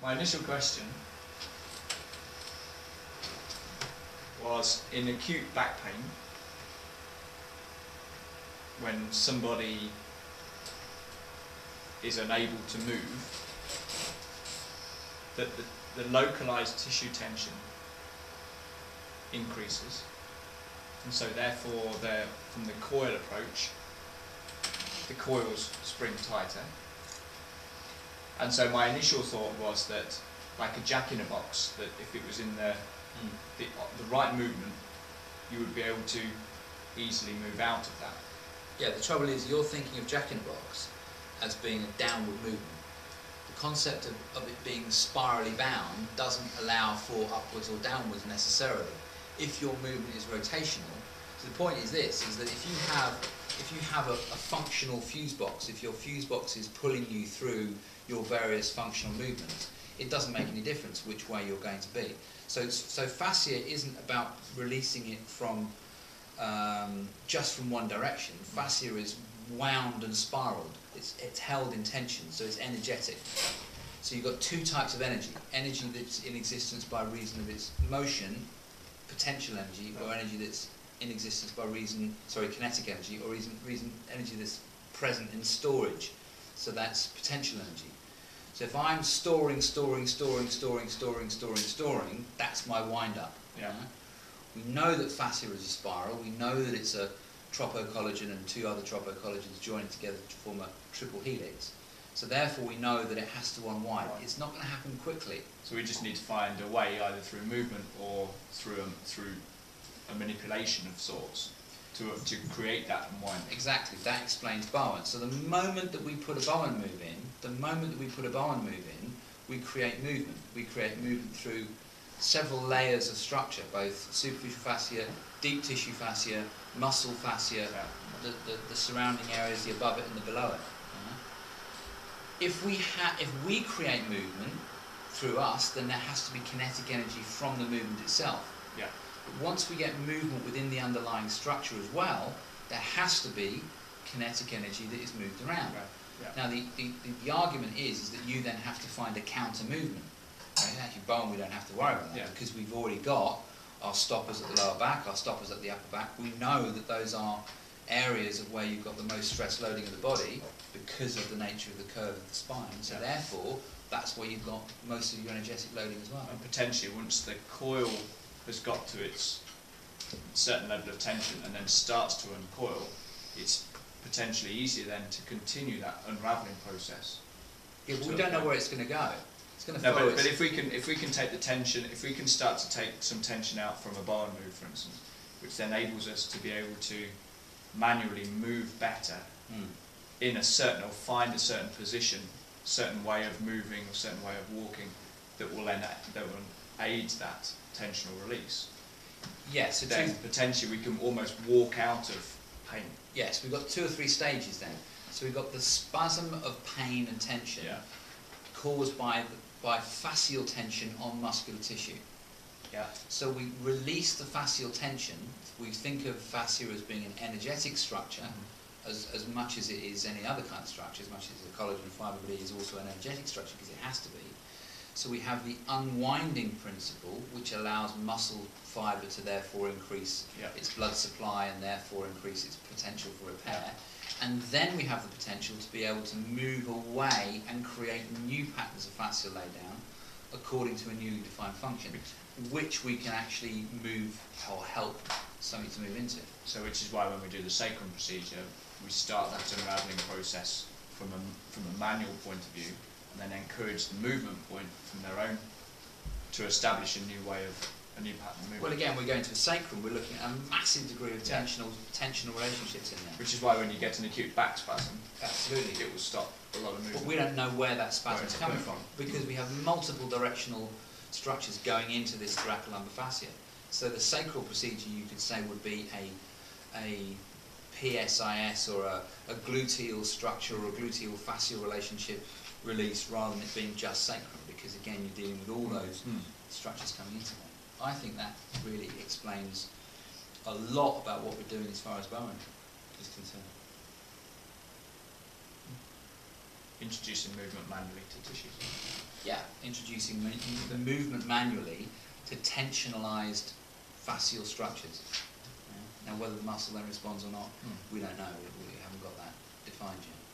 My initial question was, in acute back pain, when somebody is unable to move, that the localized tissue tension increases, and so therefore from the coil approach, the coils spring tighter. And so my initial thought was that, like a jack-in-a-box, that if it was in the right movement, you would be able to easily move out of that. Yeah, the trouble is you're thinking of jack-in-a-box as being a downward movement. The concept of it being spirally bound doesn't allow for upwards or downwards necessarily, if your movement is rotational. So the point is this, is that if you have a functional fuse box, if your fuse box is pulling you through your various functional movements, it doesn't make any difference which way you're going to be. So fascia isn't about releasing it from just from one direction. Fascia is wound and spiraled. It's held in tension, so it's energetic. So you've got two types of energy: energy that's in existence by reason of its motion, potential energy, or energy that's in existence by reason, kinetic energy, or reason energy that's present in storage. So that's potential energy. So if I'm storing, that's my wind-up. Yeah. We know that fascia is a spiral. We know that it's a tropocollagen and two other tropocollagens joining together to form a triple helix. So therefore we know that it has to unwind. Right. It's not going to happen quickly. So we just need to find a way, either through movement or through a manipulation of sorts, to create that unwinding. Exactly, that explains Bowen. So the moment that we put a Bowen move in, we create movement. We create movement through several layers of structure, both superficial fascia, deep tissue fascia, muscle fascia, the surrounding areas, the above it and the below it. If we create movement through us, then there has to be kinetic energy from the movement itself. Yeah. But once we get movement within the underlying structure as well, there has to be kinetic energy that is moved around. Right. Yeah. Now the argument is that you then have to find a counter movement. Right? Actually, Bowen, we don't have to worry about that, because we've already got our stoppers at the lower back, our stoppers at the upper back. We know that those are areas of where you've got the most stress loading of the body because of the nature of the curve of the spine. So therefore, that's where you've got most of your energetic loading as well. And potentially, once the coil has got to its certain level of tension and then starts to uncoil, it's potentially easier then to continue that unravelling process. Yeah, but we don't know where it's going to go. It's going to follow. But if we can take the tension, if we can start to take some tension out from a Bowen move, for instance, which then enables us to be able to manually move better in a certain, or find a certain position, certain way of moving, or certain way of walking, that will aid that tensional release. Yes, so then potentially we can almost walk out of pain. Yes, we've got 2 or 3 stages then. So we've got the spasm of pain and tension caused by fascial tension on muscular tissue. Yeah. So we release the fascial tension. We think of fascia as being an energetic structure, as much as it is any other kind of structure, as much as a collagen fibre, but it is also an energetic structure because it has to be. So we have the unwinding principle, which allows muscle fibre to therefore increase its blood supply and therefore increase its potential for repair. And then we have the potential to be able to move away and create new patterns of fascial laydown according to a newly defined function, which we can actually move or help something to move into. So which is why when we do the sacrum procedure, we start that unravelling process from a manual point of view, and then encourage the movement point from their own to establish a new pattern of movement. Well, again, we're going to a sacrum, we're looking at a massive degree of tensional relationships in there. Which is why when you get an acute back spasm, absolutely, it will stop a lot of movement. But we don't know where that spasm is coming from, because we have multiple directional structures going into this thoracolumbar fascia. So the sacral procedure, you could say, would be a PSIS or a gluteal structure or a gluteal fascial relationship release, rather than it being just sacrum, because again you're dealing with all those structures coming into that. I think that really explains a lot about what we're doing as far as Bowen is concerned. Introducing movement manually to tissues. Yeah, introducing the movement manually to tensionalised fascial structures. Now, whether the muscle then responds or not, we don't know. We haven't got that defined yet.